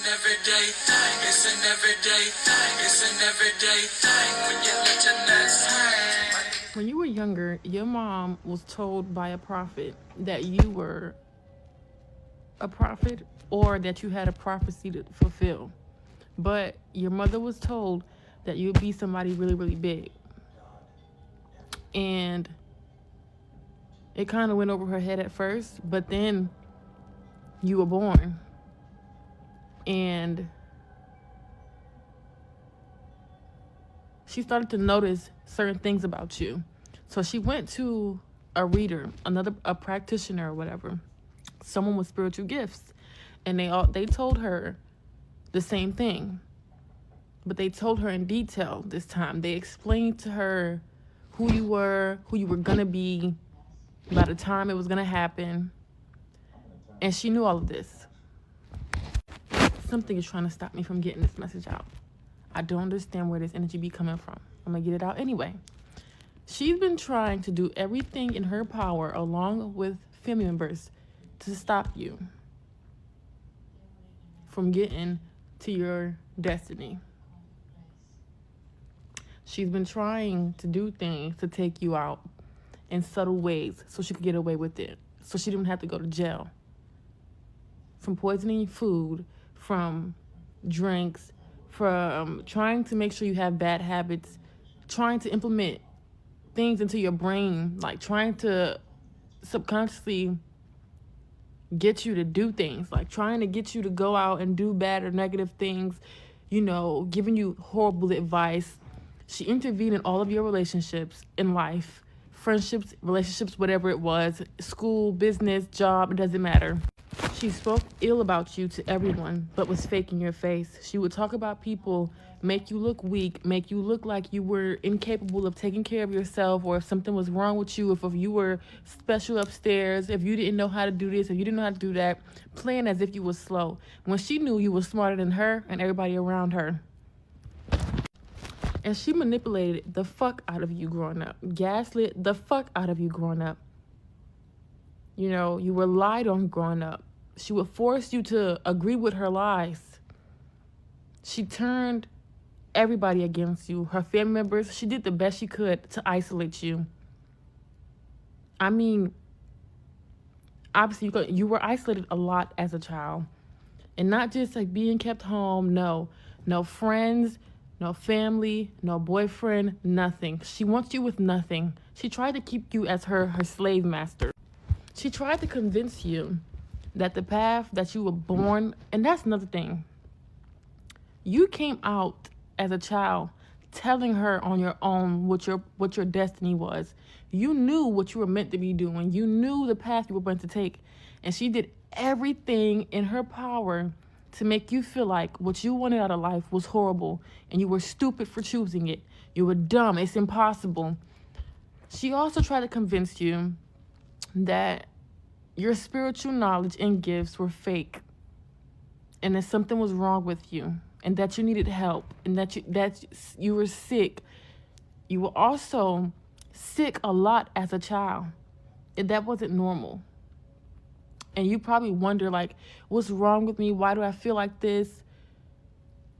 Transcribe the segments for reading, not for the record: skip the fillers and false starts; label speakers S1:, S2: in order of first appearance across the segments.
S1: everyday thing. It's an everyday thing. It's an everyday thing. When you let your nuts hang.
S2: When you were younger, your mom was told by a prophet that you were a prophet or that you had a prophecy to fulfill. But your mother was told that you would be somebody really, really big. And it kind of went over her head at first, but then you were born. And she started to notice certain things about you. So she went to a reader, a practitioner or whatever, someone with spiritual gifts. And they told her the same thing. But they told her in detail this time. They explained to her who you were going to be, by the time it was going to happen. And she knew all of this. Something is trying to stop me from getting this message out. I don't understand where this energy be coming from. I'm going to get it out anyway. She's been trying to do everything in her power, along with family members, to stop you from getting to your destiny. She's been trying to do things to take you out in subtle ways so she could get away with it, so she didn't have to go to jail. From poisoning food, from drinks, from trying to make sure you have bad habits, trying to implement things into your brain, like trying to subconsciously get you to do things, like trying to get you to go out and do bad or negative things, giving you horrible advice. She intervened in all of your relationships in life, friendships, relationships, whatever it was, school, business, job, it doesn't matter. She spoke ill about you to everyone, but was fake in your face. She would talk about people, make you look weak, make you look like you were incapable of taking care of yourself, or if something was wrong with you, if you were special upstairs, if you didn't know how to do this, if you didn't know how to do that, playing as if you were slow, when she knew you were smarter than her and everybody around her. And she manipulated the fuck out of you growing up, gaslit the fuck out of you growing up. You were lied on growing up. She would force you to agree with her lies. She turned everybody against you, her family members. She did the best she could to isolate you. I mean, obviously you were isolated a lot as a child. And not just like being kept home, no friends, no family, no boyfriend, nothing. She wants you with nothing. She tried to keep you as her slave master. She tried to convince you that the path that you were born, and that's another thing. You came out as a child telling her on your own what your destiny was. You knew what you were meant to be doing. You knew the path you were meant to take. And she did everything in her power to make you feel like what you wanted out of life was horrible and you were stupid for choosing it. You were dumb. It's impossible. She also tried to convince you that your spiritual knowledge and gifts were fake and that something was wrong with you and that you needed help and that you were sick. You were also sick a lot as a child, and that wasn't normal. And you probably wonder, like, what's wrong with me? Why do I feel like this?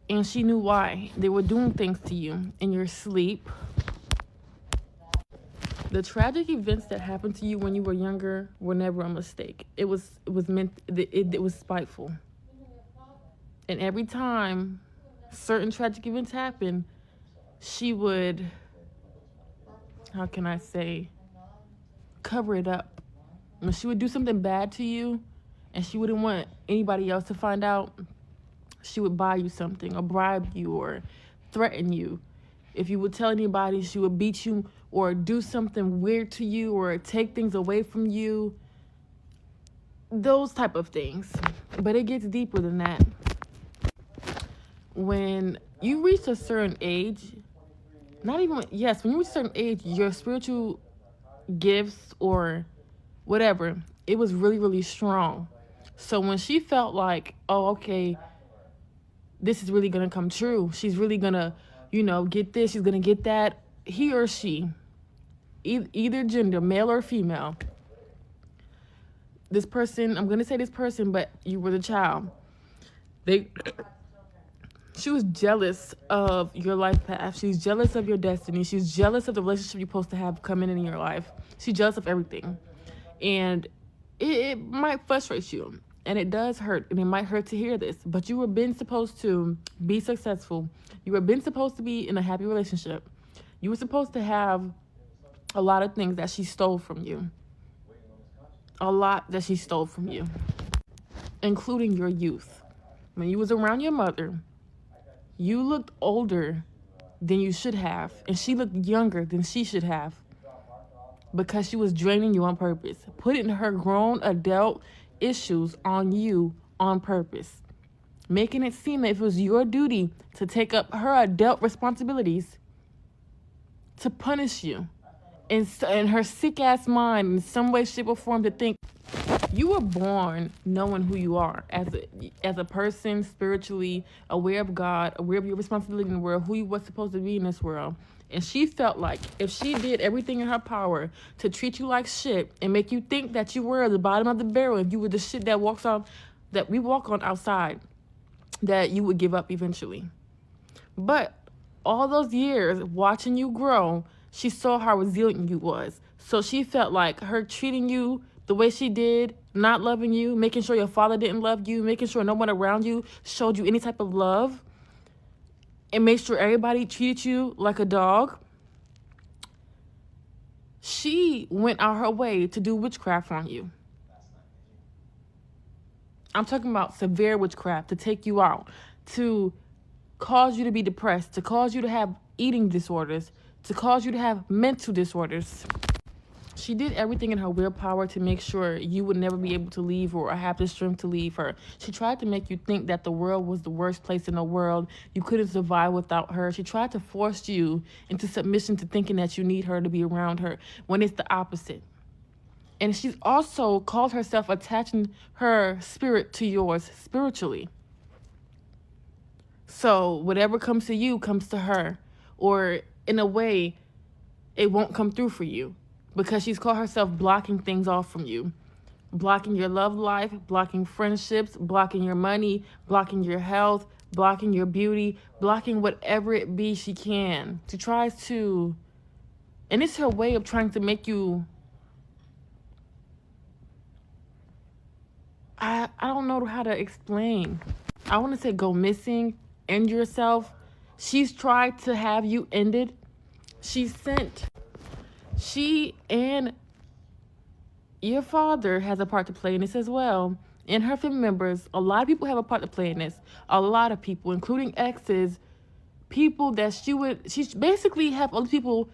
S2: And she knew why. They were doing things to you in your sleep. The tragic events that happened to you when you were younger were never a mistake. It was spiteful. And every time certain tragic events happened, she would, how can I say, cover it up. When she would do something bad to you and she wouldn't want anybody else to find out, she would buy you something or bribe you or threaten you. If you would tell anybody, she would beat you or do something weird to you or take things away from you. Those type of things. But it gets deeper than that. When you reach a certain age, when you reach a certain age, your spiritual gifts or whatever, it was really, really strong. So when she felt like, oh, okay, this is really going to come true. She's really going to, get this. She's going to get that. He or she, either gender, male or female. This person, I'm going to say this person, but you were the child. They She was jealous of your life path. She's jealous of your destiny. She's jealous of the relationship you're supposed to have coming in your life. She's jealous of everything. And it might frustrate you. And it does hurt. And it might hurt to hear this. But you were been supposed to be successful. You were been supposed to be in a happy relationship. You were supposed to have a lot of things that she stole from you. A lot that she stole from you. Including your youth. When you was around your mother, you looked older than you should have, and she looked younger than she should have because she was draining you on purpose, putting her grown adult issues on you on purpose, making it seem that it was your duty to take up her adult responsibilities to punish you, and her sick-ass mind in some way, shape, or form to think you were born knowing who you are as a person, spiritually aware of God, aware of your responsibility in the world, who you were supposed to be in this world. And she felt like if she did everything in her power to treat you like shit and make you think that you were at the bottom of the barrel, if you were the shit that we walk on outside, that you would give up eventually. But all those years watching you grow, she saw how resilient you was. So she felt like her treating you the way she did, not loving you, making sure your father didn't love you, making sure no one around you showed you any type of love, and made sure everybody treated you like a dog. She went out her way to do witchcraft on you. I'm talking about severe witchcraft, to take you out, to cause you to be depressed, to cause you to have eating disorders, to cause you to have mental disorders. She did everything in her willpower to make sure you would never be able to leave her or have the strength to leave her. She tried to make you think that the world was the worst place in the world. You couldn't survive without her. She tried to force you into submission to thinking that you need her to be around her when it's the opposite. And she's also called herself attaching her spirit to yours spiritually. So whatever comes to you comes to her. Or in a way, it won't come through for you. Because she's called herself blocking things off from you. Blocking your love life, blocking friendships, blocking your money, blocking your health, blocking your beauty, blocking whatever it be she can. She tries to, and it's her way of trying to make you, I don't know how to explain. I want to say go missing, end yourself. She's tried to have you ended. She and your father has a part to play in this as well. And her family members, a lot of people have a part to play in this. A lot of people, including exes, people that she basically have other people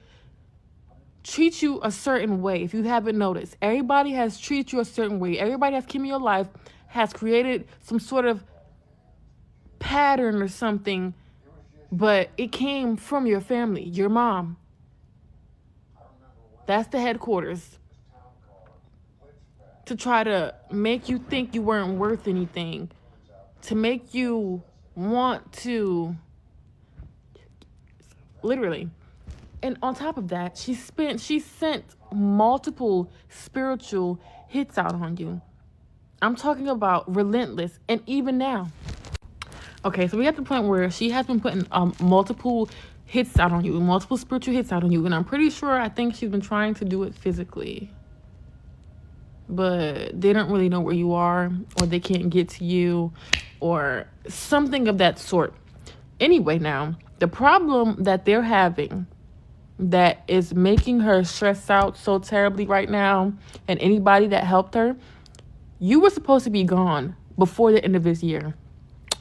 S2: treat you a certain way. If you haven't noticed, everybody has treated you a certain way. Everybody that's came in your life has created some sort of pattern or something, but it came from your family, your mom. That's the headquarters. To try to make you think you weren't worth anything. To make you want to... Literally. And on top of that, she sent multiple spiritual hits out on you. I'm talking about relentless. And even now. Okay, so we at the point where she has been putting multiple hits out on you, multiple spiritual hits out on you, and I'm pretty sure, I think she's been trying to do it physically, but they don't really know where you are, or they can't get to you, or something of that sort. Anyway, now the problem that they're having that is making her stress out so terribly right now, and anybody that helped her, you were supposed to be gone before the end of this year.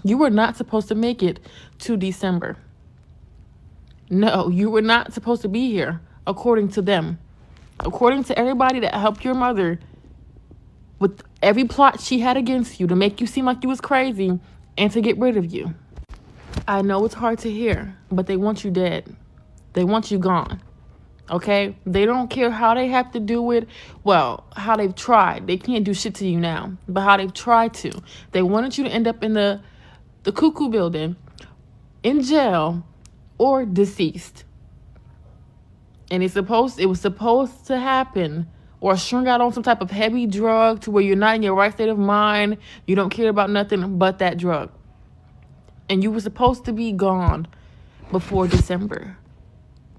S2: You were not supposed to make it to December. No, you were not supposed to be here, according to them. According to everybody that helped your mother with every plot she had against you to make you seem like you was crazy and to get rid of you. I know it's hard to hear, but they want you dead. They want you gone. Okay? They don't care how they have to do it. Well, how they've tried. They can't do shit to you now, but how they've tried to. They wanted you to end up in the cuckoo building, in jail, or deceased. And it was supposed to happen, or strung out on some type of heavy drug to where you're not in your right state of mind. You don't care about nothing but that drug. And you were supposed to be gone before December.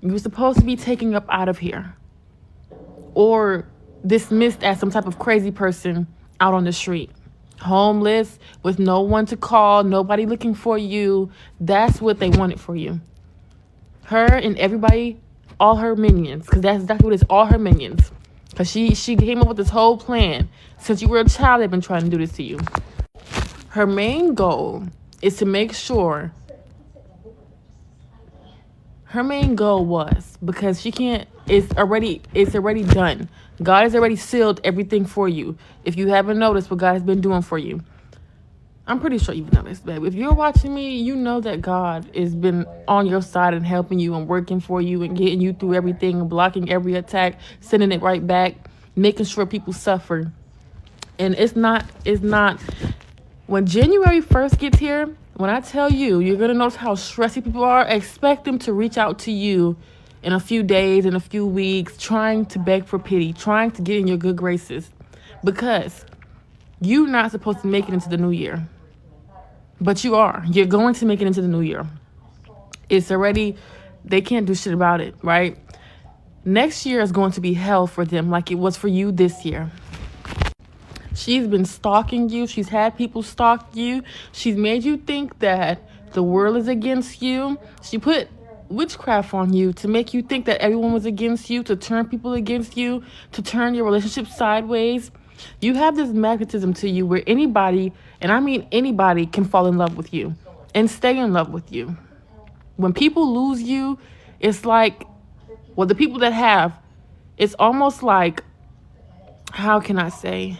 S2: You were supposed to be taken up out of here. Or dismissed as some type of crazy person out on the street. Homeless, with no one to call, nobody looking for you. That's what they wanted for you. Her and everybody, all her minions, because that's exactly what it is, all her minions. Because she came up with this whole plan. Since you were a child, they've been trying to do this to you. Her main goal is to make sure. Her main goal was, because she can't, it's already done. God has already sealed everything for you. If you haven't noticed what God has been doing for you. I'm pretty sure you've noticed, babe. If you're watching me, you know that God has been on your side and helping you and working for you and getting you through everything and blocking every attack, sending it right back, making sure people suffer. And it's not, when January 1st gets here, when I tell you, you're going to notice how stressy people are. Expect them to reach out to you in a few days, in a few weeks, trying to beg for pity, trying to get in your good graces. Because you're not supposed to make it into the new year. But you are. You're going to make it into the new year. It's already, they can't do shit about it, right? Next year is going to be hell for them like it was for you this year. She's been stalking you. She's had people stalk you. She's made you think that the world is against you. She put witchcraft on you to make you think that everyone was against you, to turn people against you, to turn your relationship sideways. You have this magnetism to you where anybody, and I mean anybody, can fall in love with you and stay in love with you. When people lose you, it's like, well, the people that have, it's almost like, how can I say?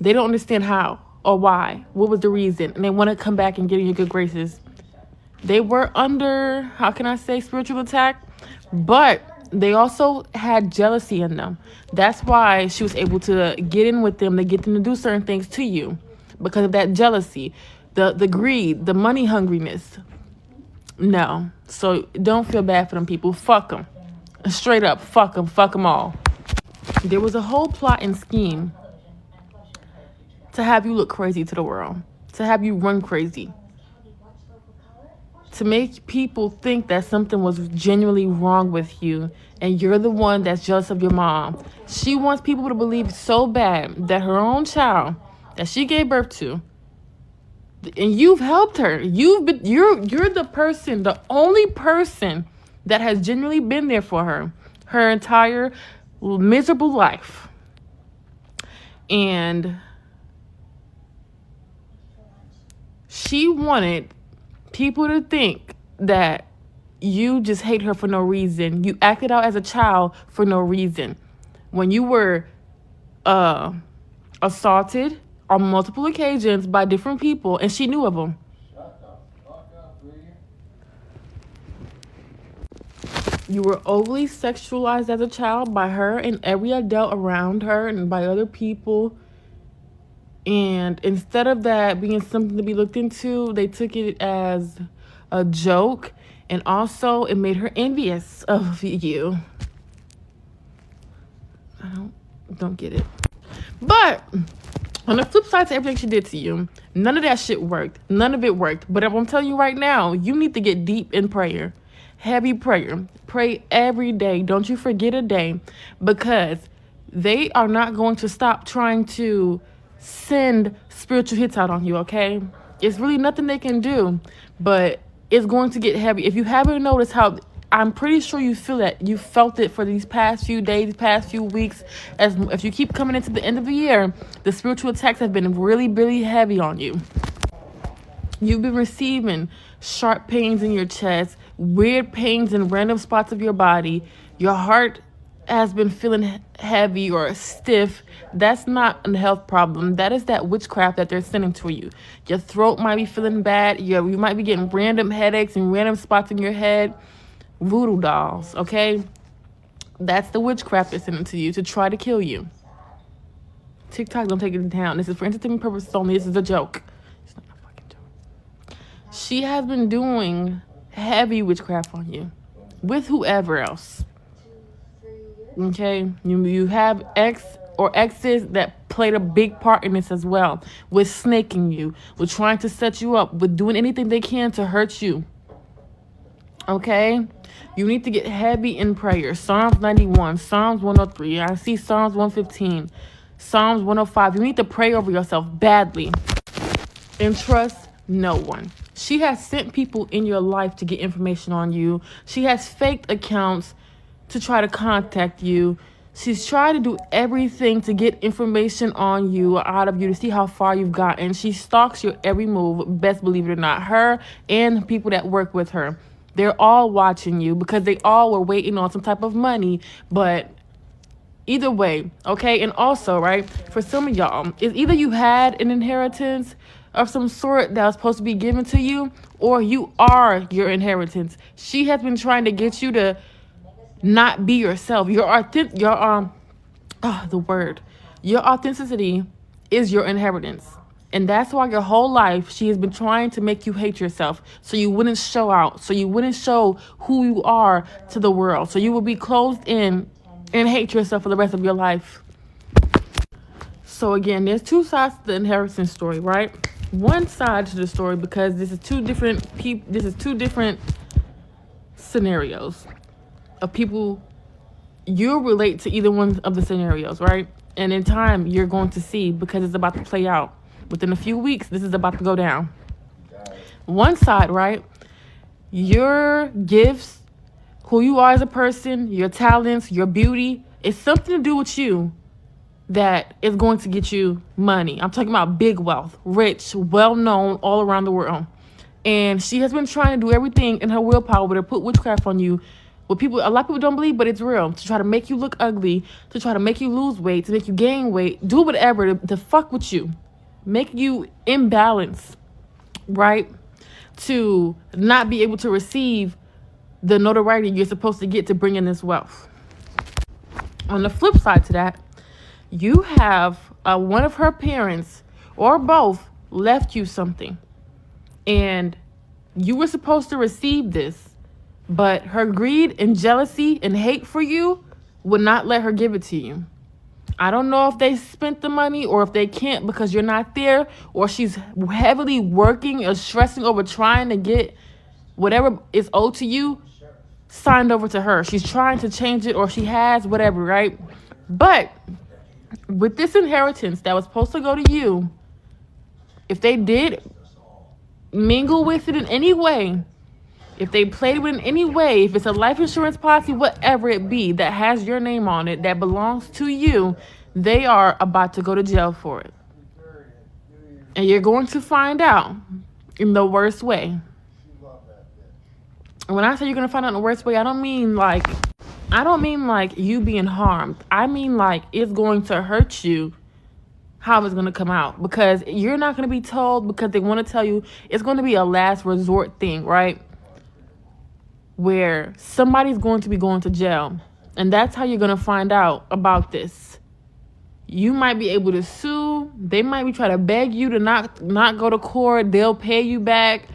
S2: They don't understand how or why. What was the reason? And they want to come back and get in your good graces. They were under, how can I say, spiritual attack, but they also had jealousy in them. That's why she was able to get in with them, to get them to do certain things to you, because of that jealousy, the greed, the money hungriness. No. So don't feel bad for them people. Fuck them. Straight up, fuck them all. There was a whole plot and scheme to have you look crazy to the world, to have you run crazy, to make people think that something was genuinely wrong with you and you're the one that's jealous of your mom. She wants people to believe so bad that her own child that she gave birth to, and you've helped her. You're the person, the only person that has genuinely been there for her entire miserable life. And she wanted people to think that you just hate her for no reason. You acted out as a child for no reason. When you were assaulted on multiple occasions by different people, and she knew of them. You were overly sexualized as a child by her and every adult around her and by other people. And instead of that being something to be looked into, they took it as a joke. And also, it made her envious of you. I don't get it. But on the flip side to everything she did to you, none of that shit worked. None of it worked. But I'm telling you right now, you need to get deep in prayer. Heavy prayer. Pray every day. Don't you forget a day. Because they are not going to stop trying to send spiritual hits out on you, okay? It's really nothing they can do, but it's going to get heavy. If you haven't noticed how, I'm pretty sure you feel that, you felt it for these past few days, past few weeks, as if you keep coming into the end of the year, the spiritual attacks have been really, really heavy on you. You've been receiving sharp pains in your chest, weird pains in random spots of your body. Your heart has been feeling heavy or stiff. That's not a health problem. That is that witchcraft that they're sending to you. Your throat might be feeling bad. You might be getting random headaches and random spots in your head. Voodoo dolls, okay? That's the witchcraft they're sending to you to try to kill you. TikTok, don't take it down. This is for entertainment purposes only. This is a joke. It's not a fucking joke. She has been doing heavy witchcraft on you with whoever else. Okay, you have ex or exes that played a big part in this as well, with snaking you, with trying to set you up, with doing anything they can to hurt you. Okay? You need to get heavy in prayer. Psalms 91, Psalms 103. I see Psalms 115, Psalms 105. You need to pray over yourself badly and trust no one. She has sent people in your life to get information on you. She has faked accounts to try to contact you. She's trying to do everything to get information on you, out of you, to see how far you've gotten. She stalks your every move, best believe it or not. Her and people that work with her. They're all watching you because they all were waiting on some type of money. But either way, okay? And also, right, for some of y'all, it's either you had an inheritance of some sort that was supposed to be given to you, or you are your inheritance. She has been trying to get you to not be yourself. Your authenticity is your inheritance. And that's why your whole life she has been trying to make you hate yourself, so you wouldn't show out, so you wouldn't show who you are to the world, so you would be closed in and hate yourself for the rest of your life. So again, there's two sides to the inheritance story, right? One side to the story, because this is two different scenarios of people. You relate to either one of the scenarios, right? And in time, you're going to see, because it's about to play out. Within a few weeks, this is about to go down. One side, right? Your gifts, who you are as a person, your talents, your beauty, it's something to do with you that is going to get you money. I'm talking about big wealth, rich, well-known all around the world. And she has been trying to do everything in her willpower to put witchcraft on you. A lot of people don't believe, but it's real. To try to make you look ugly, to try to make you lose weight, to make you gain weight, do whatever to fuck with you, make you imbalance, right? To not be able to receive the notoriety you're supposed to get to bring in this wealth. On the flip side to that, you have one of her parents or both left you something, and you were supposed to receive this, but her greed and jealousy and hate for you would not let her give it to you. I don't know if they spent the money or if they can't because you're not there, or she's heavily working or stressing over trying to get whatever is owed to you signed over to her. She's trying to change it, or she has, whatever, right? But with this inheritance that was supposed to go to you, if they did mingle with it in any way, if they played with it in any way, if it's a life insurance policy, whatever it be that has your name on it, that belongs to you, they are about to go to jail for it. And you're going to find out in the worst way. And when I say you're going to find out in the worst way, I don't mean like you being harmed. I mean like it's going to hurt you how it's going to come out, because you're not going to be told, because they want to tell you. It's going to be a last resort thing, right? Where somebody's going to be going to jail, and that's how you're going to find out about this. You might be able to sue. They might be trying to beg you to not go to court. They'll pay you back.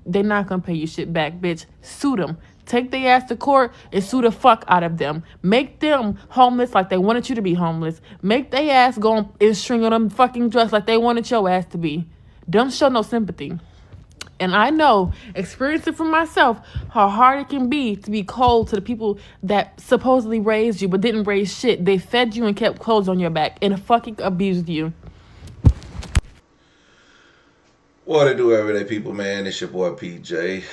S2: They're not going to pay you shit back, bitch. Sue them. Take their ass to court and sue the fuck out of them. Make them homeless like they wanted you to be homeless. Make their ass go and string on them fucking drugs like they wanted your ass to be. Don't show no sympathy. And I know, experiencing for myself, how hard it can be to be cold to the people that supposedly raised you but didn't raise shit. They fed you and kept clothes on your back and fucking abused you.
S3: What it do, everyday people, man? It's your boy PJ.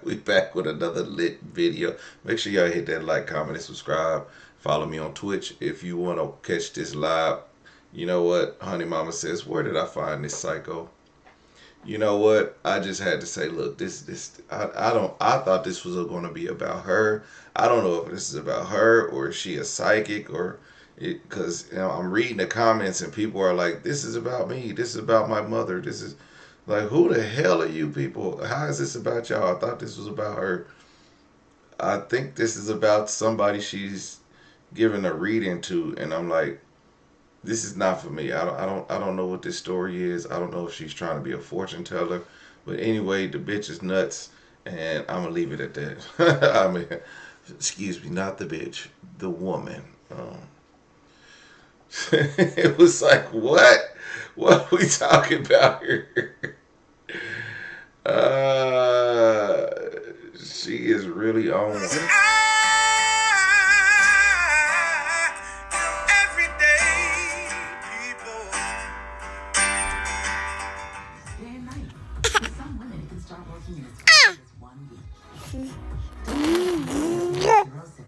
S3: We back with another lit video. Make sure y'all hit that like, comment, and subscribe. Follow me on Twitch if you want to catch this live. You know what? Honey Mama says, where did I find this psycho? You know what? I just had to say, look, I thought this was going to be about her. I don't know if this is about her or is she a psychic, or because I'm reading the comments and people are like, this is about me. This is about my mother. This is like, who the hell are you people? How is this about y'all? I thought this was about her. I think this is about somebody she's giving a reading to, and I'm like, this is not for me. I don't know what this story is. I don't know if she's trying to be a fortune teller. But anyway, the bitch is nuts, and I'm gonna leave it at that. I mean, excuse me, not the bitch, the woman. It was like, what? What are we talking about here? Uh, she is really on one.
S1: Everyday people.
S4: Day and night. For some women, it can start working in as fast as 1 week.